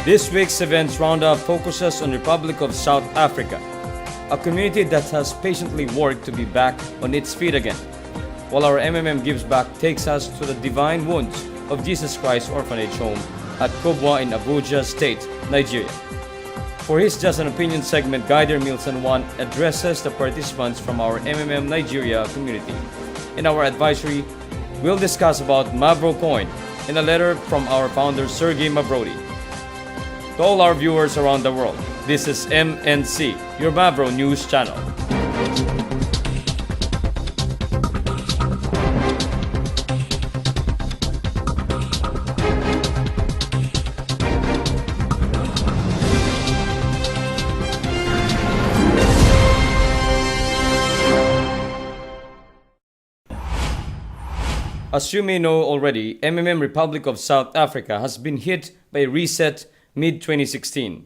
This week's Events Roundup focuses on Republic of South Africa, a community that has patiently worked to be back on its feet again. While our MMM Gives Back takes us to the Divine Wounds of Jesus Christ Orphanage home at Kubwa in Abuja State, Nigeria. For his Just an Opinion segment, Guider Emil San Juan addresses the participants from our MMM Nigeria community. In our advisory, we'll discuss about Mavro Coin in a letter from our founder Sergey Mavrodi. To all our viewers around the world, this is MNC, your Mavro News channel. As you may know already, MMM Republic of South Africa has been hit by a reset mid-2016.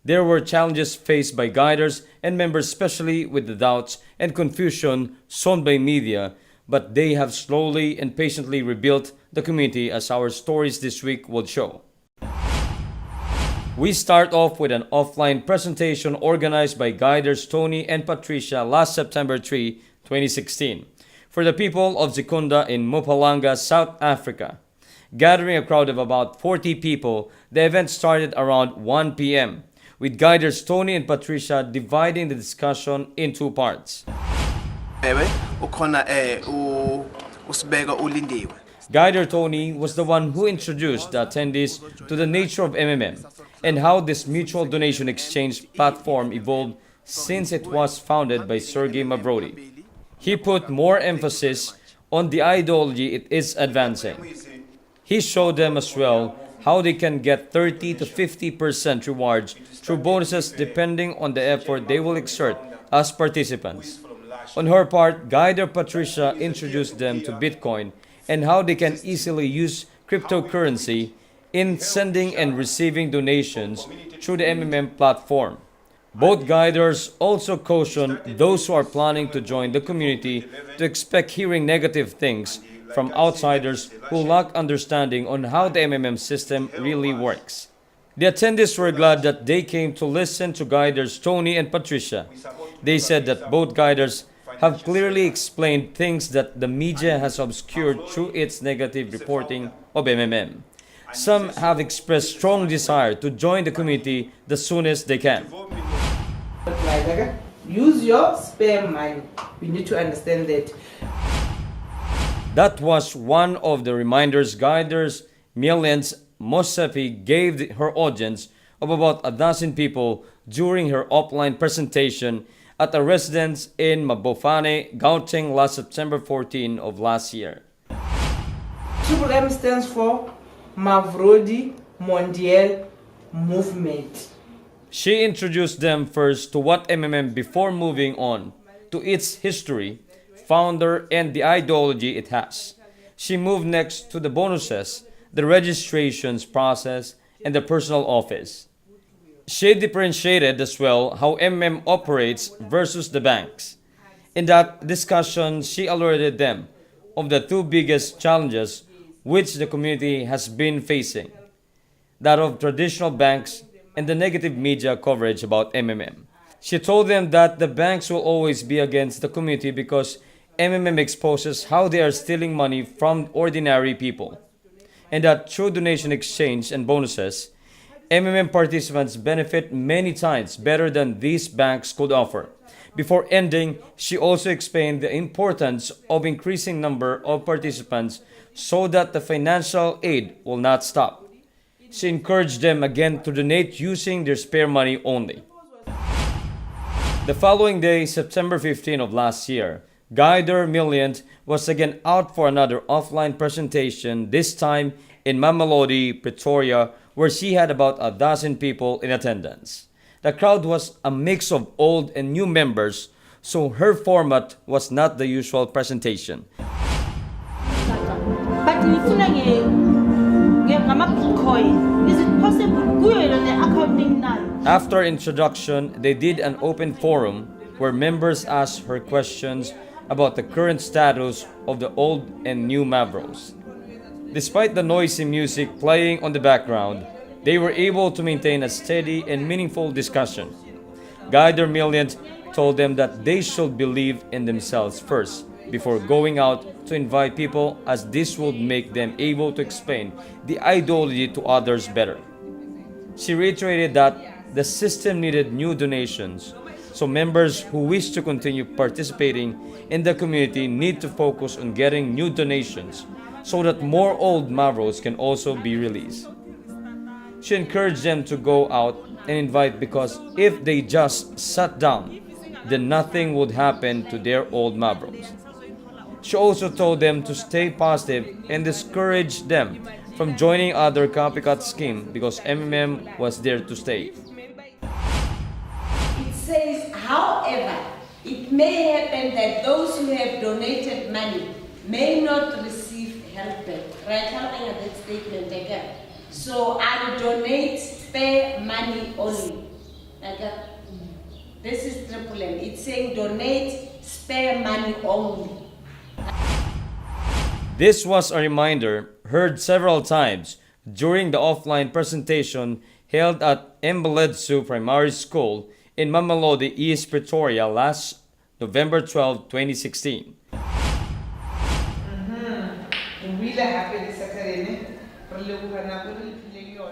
There were challenges faced by guiders and members, especially with the doubts and confusion sown by media, but they have slowly and patiently rebuilt the community, as our stories this week will show. We start off with an offline presentation organized by guiders Tony and Patricia last September 3, 2016. For the people of Secunda in Mpumalanga, South Africa. Gathering a crowd of about 40 people, the event started around 1 p.m., with guiders Tony and Patricia dividing the discussion in two parts. Guider Tony was the one who introduced the attendees to the nature of MMM and how this mutual donation exchange platform evolved since it was founded by Sergey Mavrodi. He put more emphasis on the ideology it is advancing. He showed them as well how they can get 30 to 50% rewards through bonuses depending on the effort they will exert as participants. On her part, Guider Patricia introduced them to Bitcoin and how they can easily use cryptocurrency in sending and receiving donations through the MMM platform. Both guiders also caution those who are planning to join the community to expect hearing negative things from outsiders who lack understanding on how the MMM system really works. The attendees were glad that they came to listen to guiders Tony and Patricia. They said that both guiders have clearly explained things that the media has obscured through its negative reporting of MMM. Some have expressed strong desire to join the community the soonest they can. Use your spare money. We need to understand that. That was one of the reminders guiders Millions Mosepi gave her audience of about a dozen people during her offline presentation at a residence in Mabofane, Gauteng last September 14 of last year. MMM stands for Mavrodi Mondial Movement. She introduced them first to what MMM before moving on to its history, founder, and the ideology it has. She moved next to the bonuses, the registrations process, and the personal office. She differentiated as well how MMM operates versus the banks. In that discussion, she alerted them of the two biggest challenges which the community has been facing, that of traditional banks and the negative media coverage about MMM. She told them that the banks will always be against the community because MMM exposes how they are stealing money from ordinary people, and that through donation exchange and bonuses, MMM participants benefit many times better than these banks could offer. Before ending, she also explained the importance of increasing number of participants so that the financial aid will not stop. She encouraged them again to donate using their spare money only. The following day, September 15 of last year, Guider Million was again out for another offline presentation, this time in Mamelodi, Pretoria, where she had about a dozen people in attendance. The crowd was a mix of old and new members, so her format was not the usual presentation. Is it possible? After introduction, they did an open forum where members asked her questions about the current status of the old and new Mavros. Despite the noisy music playing on the background, They were able to maintain a steady and meaningful discussion. Guider Milliant told them that they should believe in themselves first before going out to invite people, as this would make them able to explain the ideology to others better. She reiterated that the system needed new donations, so members who wish to continue participating in the community need to focus on getting new donations so that more old Mavros can also be released. She encouraged them to go out and invite, because if they just sat down, then nothing would happen to their old Mavros. She also told them to stay positive and discouraged them from joining other copycat schemes, because MMM was there to stay. It says, however, it may happen that those who have donated money may not receive help back. Right? Helping at that statement again. So I will donate spare money only. Okay? This is triple M. It's saying donate spare money only. This was a reminder heard several times during the offline presentation held at Mbeledsu Primary School in Mamelodi, East Pretoria last November 12, 2016.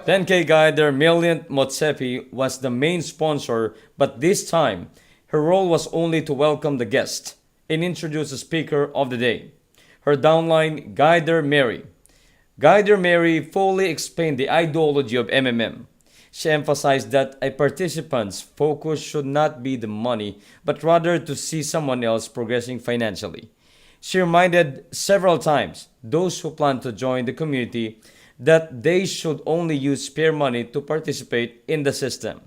Then K Guider Milliant Motsepi was the main sponsor, but this time her role was only to welcome the guest and introduce the speaker of the day. Her downline, Guider Mary. Guider Mary fully explained the ideology of MMM. She emphasized that a participant's focus should not be the money, but rather to see someone else progressing financially. She reminded several times those who plan to join the community that they should only use spare money to participate in the system.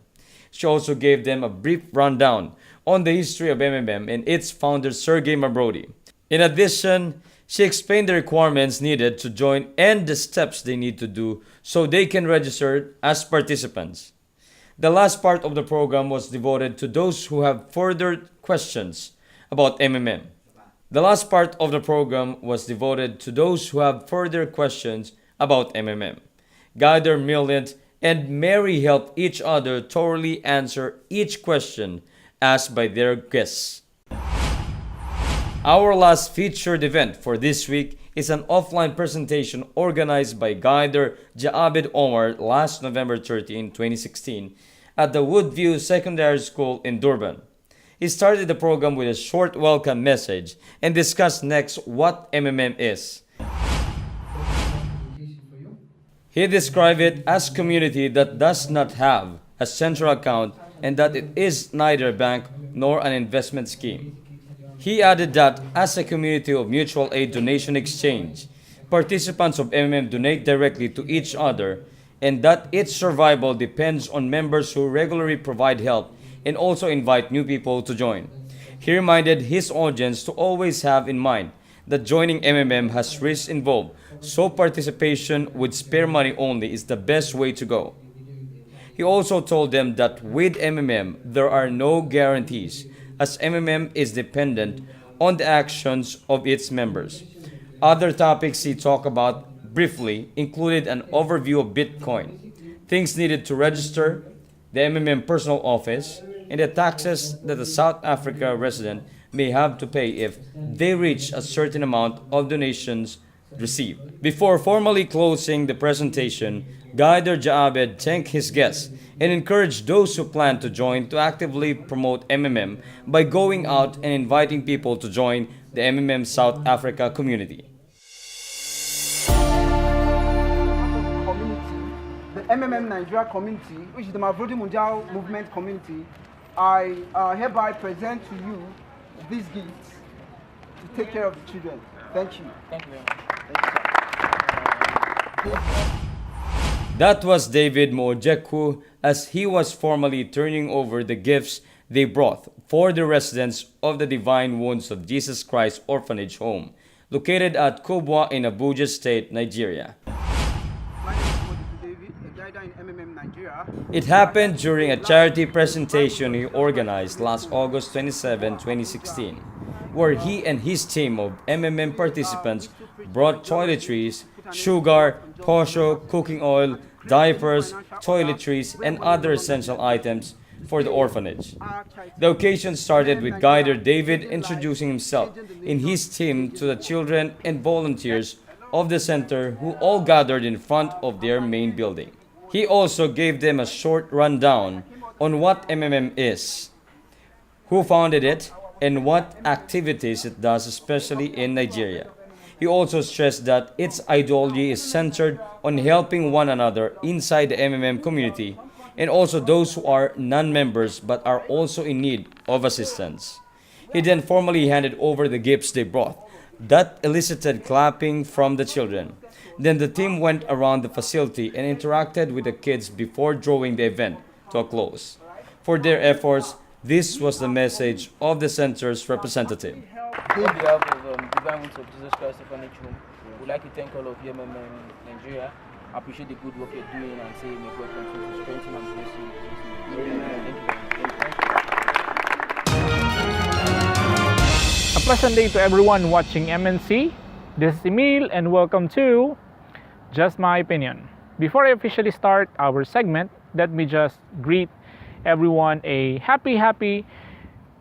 She also gave them a brief rundown on the history of MMM and its founder Sergey Mavrodi. In addition, she explained the requirements needed to join and the steps they need to do so they can register as participants. The last part of the program was devoted to those who have further questions about MMM. The last part of the program was devoted to those who have further questions about MMM. Guider Milliant and Mary helped each other thoroughly answer each question asked by their guests. Our last featured event for this week is an offline presentation organized by Guider Jaabed Omar last November 13, 2016 at the Woodview Secondary School in Durban. He started the program with a short welcome message and discussed next what MMM is. He described it as a community that does not have a central account and that it is neither a bank nor an investment scheme. He added that as a community of mutual aid donation exchange, participants of MMM donate directly to each other and that its survival depends on members who regularly provide help and also invite new people to join. He reminded his audience to always have in mind that joining MMM has risks involved, so participation with spare money only is the best way to go. He also told them that with MMM, there are no guarantees, as MMM is dependent on the actions of its members. Other topics he talked about briefly included an overview of Bitcoin, things needed to register, the MMM personal office, and the taxes that a South Africa resident may have to pay if they reach a certain amount of donations received. Before formally closing the presentation, Guider Jaabed thanked his guests and encouraged those who plan to join to actively promote MMM by going out and inviting people to join the MMM South Africa community. The MMM Nigeria Community, which is the Mavrodi Mundial Movement Community, I hereby present to you these gifts to take care of the children. Thank you. Thank you very much. That was David Mojeku as he was formally turning over the gifts they brought for the residents of the Divine Wounds of Jesus Christ Orphanage Home, located at Kubwa in Abuja State, Nigeria. My name is David, a guider in MMM Nigeria. It happened during a charity presentation he organized last August 27, 2016, where he and his team of MMM participants brought toiletries, sugar, posho, cooking oil, diapers, toiletries, and other essential items for the orphanage. The occasion started with guider David introducing himself and his team to the children and volunteers of the center who all gathered in front of their main building. He also gave them a short rundown on what MMM is, who founded it, and what activities it does, especially in Nigeria. He also stressed that its ideology is centered on helping one another inside the MMM community and also those who are non-members but are also in need of assistance. He then formally handed over the gifts they brought. That elicited clapping from the children. Then the team went around the facility and interacted with the kids before drawing the event to a close. For their efforts, this was the message of the center's representative. On behalf of Divine Wings of Jesus Christ Orphanage Home, we'd like to thank all of you, MMM Nigeria. I appreciate the good work you're doing and say may God continue to strengthen and bless you. Thank you. A pleasant day to everyone watching MNC. This is Emil and welcome to Just My Opinion. Before I officially start our segment, let me just greet everyone a happy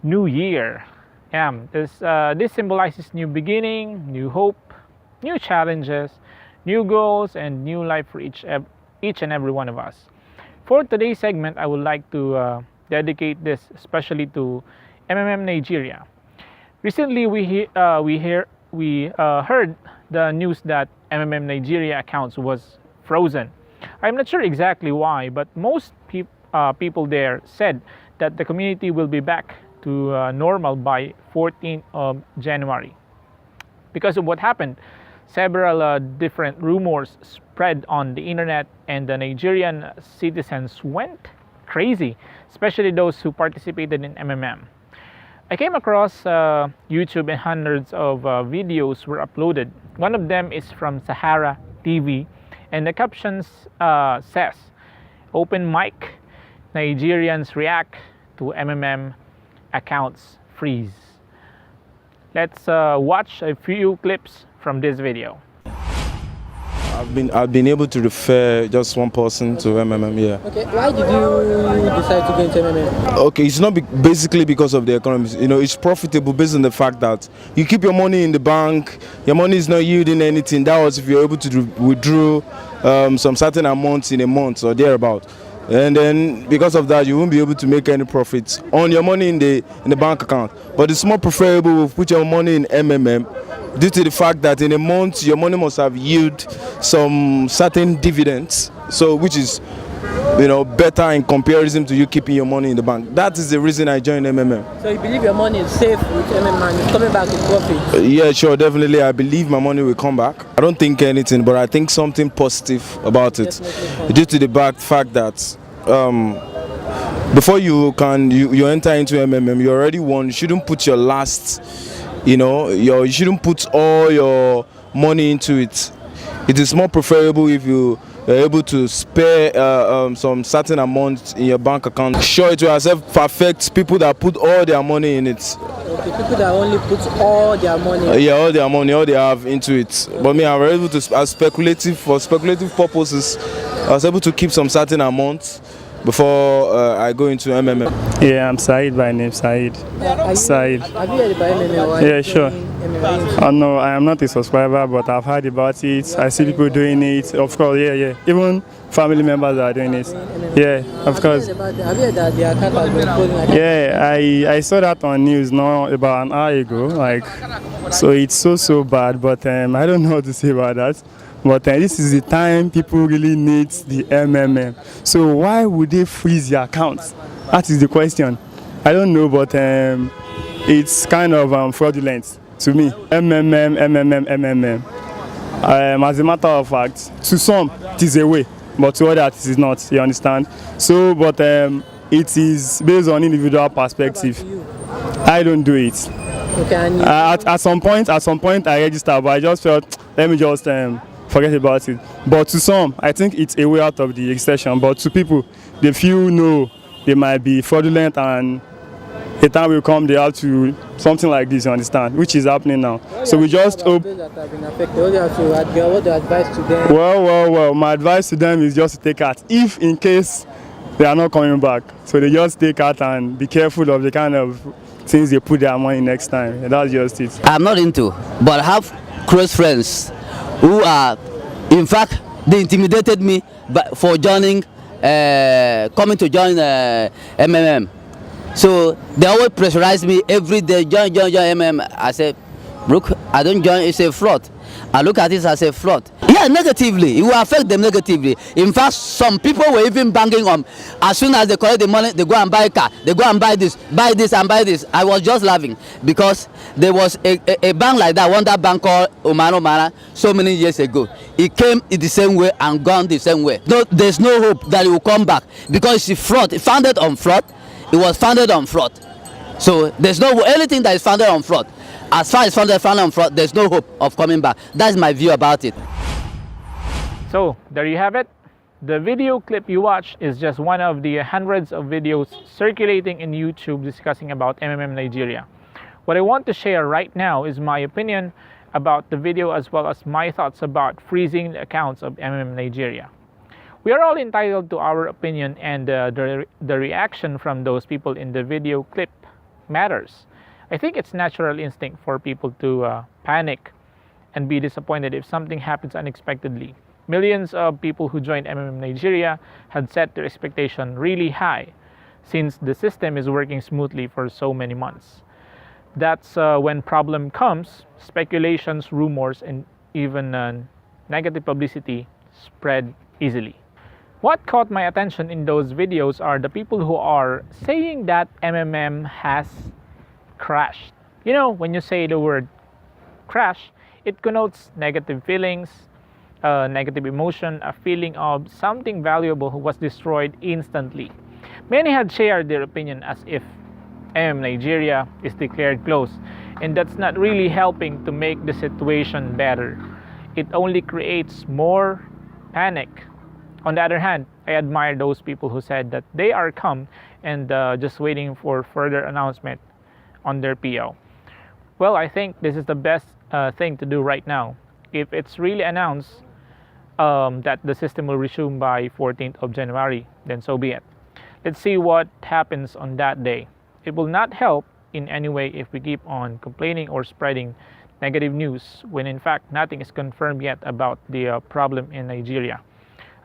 new year. This symbolizes new beginning, new hope, new challenges, new goals, and new life for each and every one of us. For today's segment, I would like to dedicate this especially to MMM Nigeria. Recently, we heard the news that MMM Nigeria accounts was frozen. I'm not sure exactly why, but most people there said that the community will be back to normal by 14th of January. Because of what happened, several different rumors spread on the internet and the Nigerian citizens went crazy, especially those who participated in MMM. I came across YouTube and hundreds of videos were uploaded. One of them is from Sahara TV, and the captions says, "Open mic, Nigerians react to MMM accounts freeze." Let's watch a few clips from this video. I've been able to refer just one person to MMM. Yeah. Okay, why did you decide to go into MMM? Okay, it's not basically because of the economy. You know, it's profitable based on the fact that you keep your money in the bank, your money is not yielding anything. That was if you're able to withdraw some certain amounts in a month or thereabout. And then because of that, you won't be able to make any profits on your money in the bank account. But it's more preferable to put your money in MMM due to the fact that in a month your money must have yield some certain dividends, so which is, you know, better in comparison to you keeping your money in the bank. That is the reason I joined MMM. So you believe your money is safe with MMM and it's coming back with profit? Yeah, sure, definitely. I believe my money will come back. I don't think anything, but I think something positive about it, due to the fact that before you enter into MMM, you already won. You shouldn't put your last, you shouldn't put all your money into it. It is more preferable if you are able to spare some certain amount in your bank account. Sure, it will affect people that put all their money in it. Okay, people that only put all their money. All their money, all they have into it. But me, I was able to, for speculative purposes, I was able to keep some certain amount before I go into MMM. Yeah, I'm Said by name, Said. Said. Have you heard about MMM? Yeah, sure. No, I am not a subscriber, but I've heard about it. I see people doing it. Of course, yeah. Even family members are doing it. Yeah, of course. Have you heard that the account has been frozen? Yeah, I saw that on news now about an hour ago. Like, so it's so bad, but I don't know what to say about that. But this is the time people really need the MMM. So why would they freeze their accounts? That is the question. I don't know, but it's kind of fraudulent to me. MMM. As a matter of fact, to some it is a way, but to others it is not. You understand? So, but it is based on individual perspective. I don't do it. Okay, at some point I registered, but I just felt let me just forget about it. But to some, I think it's a way out of the recession. But to people, they feel no, they might be fraudulent and a time will come they have to something like this, you understand, which is happening now. So we just hope. Those that have been affected, what the advice to them? Well, my advice to them is just to take heart if in case they are not coming back. So they just take heart and be careful of the kind of things they put their money next time. And that's just it. I'm not into, but I have close friends who are, in fact, they intimidated me for joining, coming to join MMM. So they always pressurize me every day, join MMM. I said, look, I don't join, it's a fraud. I look at this as a fraud. Yeah, negatively, it will affect them negatively. In fact, some people were even banking on, as soon as they collect the money, they go and buy a car, they go and buy this and buy this. I was just laughing because there was a bank like that, Wonder Bank called Omana, so many years ago. It came in the same way and gone the same way. No, there's no hope that it will come back because it's fraud. It founded on fraud. It was founded on fraud. So there's no anything that is founded on fraud. As far as founded on fraud, there's no hope of coming back. That's my view about it. So there you have it. The video clip you watched is just one of the hundreds of videos circulating in YouTube discussing about MMM Nigeria. What I want to share right now is my opinion about the video as well as my thoughts about freezing the accounts of MMM Nigeria. We are all entitled to our opinion, and the reaction from those people in the video clip matters. I think it's natural instinct for people to panic and be disappointed if something happens unexpectedly. Millions of people who joined MMM Nigeria had set their expectation really high since the system is working smoothly for so many months. That's when problem comes, speculations, rumors, and even negative publicity spread easily. What caught my attention in those videos are the people who are saying that MMM has crashed. You know, when you say the word crash, it connotes negative feelings, negative emotion, a feeling of something valuable was destroyed instantly. Many had shared their opinion as if MMM Nigeria is declared closed, and that's not really helping to make the situation better. It only creates more panic. On the other hand, I admire those people who said that they are calm and just waiting for further announcement on their PO. Well, I think this is the best thing to do right now. If it's really announced that the system will resume by 14th of January, then so be it. Let's see what happens on that day. It will not help in any way if we keep on complaining or spreading negative news when in fact nothing is confirmed yet about the problem in Nigeria.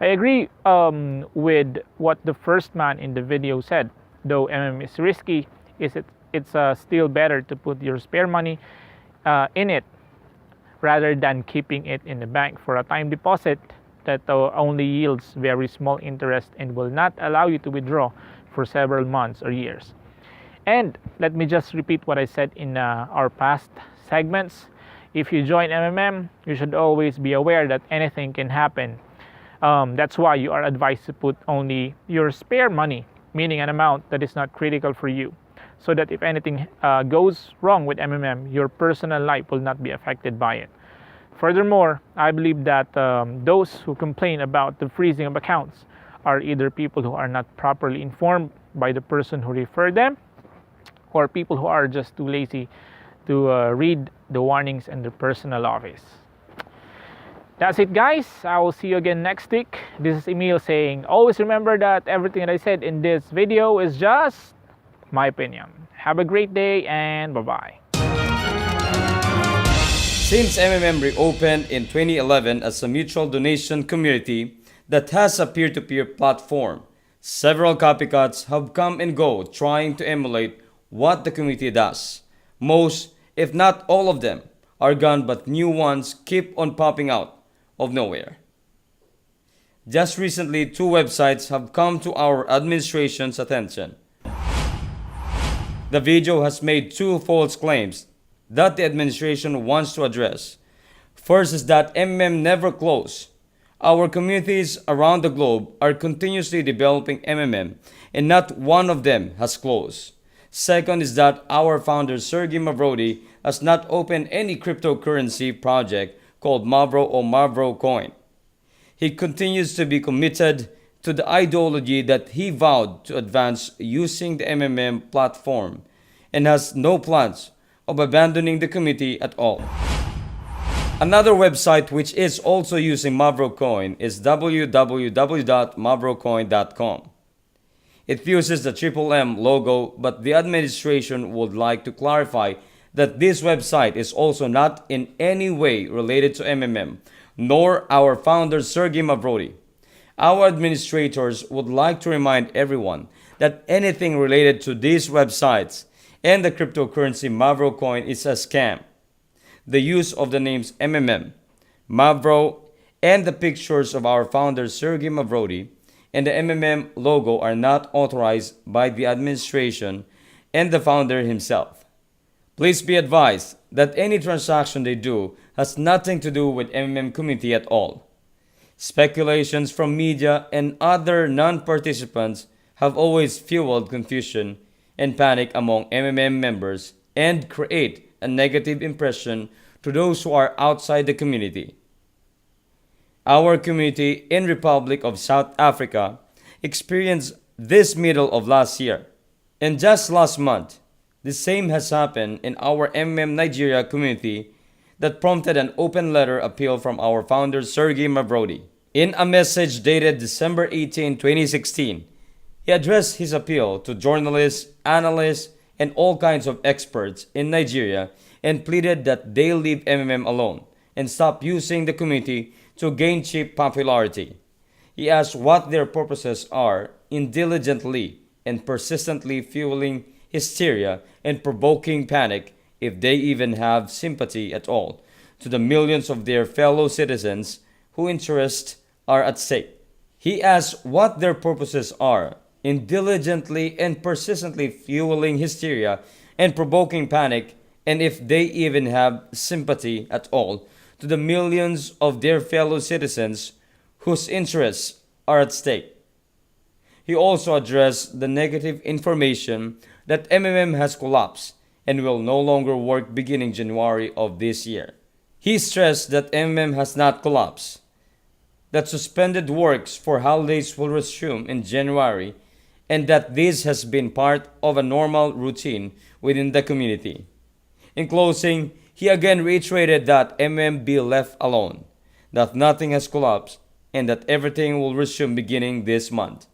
I agree with what the first man in the video said. Though MMM is risky, it's still better to put your spare money in it rather than keeping it in the bank for a time deposit that only yields very small interest and will not allow you to withdraw for several months or years. And let me just repeat what I said in our past segments. If you join MMM, you should always be aware that anything can happen. That's why you are advised to put only your spare money, meaning an amount that is not critical for you, so that if anything goes wrong with MMM, your personal life will not be affected by it. Furthermore, I believe that those who complain about the freezing of accounts are either people who are not properly informed by the person who referred them, or people who are just too lazy to read the warnings in their personal office. That's it, guys. I will see you again next week. This is Emil saying, always remember that everything that I said in this video is just my opinion. Have a great day and bye-bye. Since MMM reopened in 2011 as a mutual donation community that has a peer-to-peer platform, several copycats have come and go trying to emulate what the community does. Most, if not all of them, are gone, but new ones keep on popping out of nowhere. Just recently, 2 websites have come to our administration's attention. The video has made 2 false claims that the administration wants to address. First is that MMM never closed. Our communities around the globe are continuously developing MMM, and not one of them has closed. Second is that our founder Sergey Mavrodi has not opened any cryptocurrency project called Mavro or Mavro Coin. He continues to be committed to the ideology that he vowed to advance using the MMM platform and has no plans of abandoning the committee at all. Another website which is also using Mavro Coin is www.mavrocoin.com. It uses the MMM logo, but the administration would like to clarify that this website is also not in any way related to MMM, nor our founder Sergey Mavrodi. Our administrators would like to remind everyone that anything related to these websites and the cryptocurrency Mavro Coin is a scam. The use of the names MMM, Mavro, and the pictures of our founder Sergey Mavrodi and the MMM logo are not authorized by the administration and the founder himself. Please be advised that any transaction they do has nothing to do with MMM committee at all. Speculations from media and other non-participants have always fueled confusion and panic among MMM members and create a negative impression to those who are outside the community. Our community in Republic of South Africa experienced this middle of last year, and just last month, the same has happened in our MMM Nigeria community that prompted an open letter appeal from our founder Sergey Mavrodi. In a message dated December 18, 2016, he addressed his appeal to journalists, analysts, and all kinds of experts in Nigeria and pleaded that they leave MMM alone and stop using the community to gain cheap popularity. He asked what their purposes are in diligently and persistently fueling hysteria and provoking panic, if they even have sympathy at all, to the millions of their fellow citizens whose interests are at stake. He asked what their purposes are in diligently and persistently fueling hysteria and provoking panic, and if they even have sympathy at all to the millions of their fellow citizens whose interests are at stake. He also addressed the negative information that MMM has collapsed and will no longer work beginning January of this year. He stressed that MMM has not collapsed, that suspended works for holidays will resume in January, and that this has been part of a normal routine within the community. In closing, he again reiterated that MMM be left alone, that nothing has collapsed, and that everything will resume beginning this month.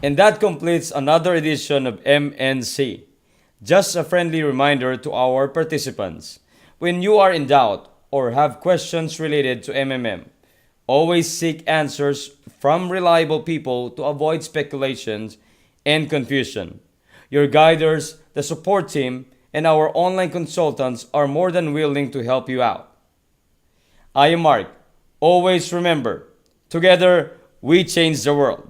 And that completes another edition of MNC. Just a friendly reminder to our participants, when you are in doubt or have questions related to MMM, always seek answers from reliable people to avoid speculations and confusion. Your guiders, the support team, and our online consultants are more than willing to help you out. I am Mark. Always remember, together we change the world.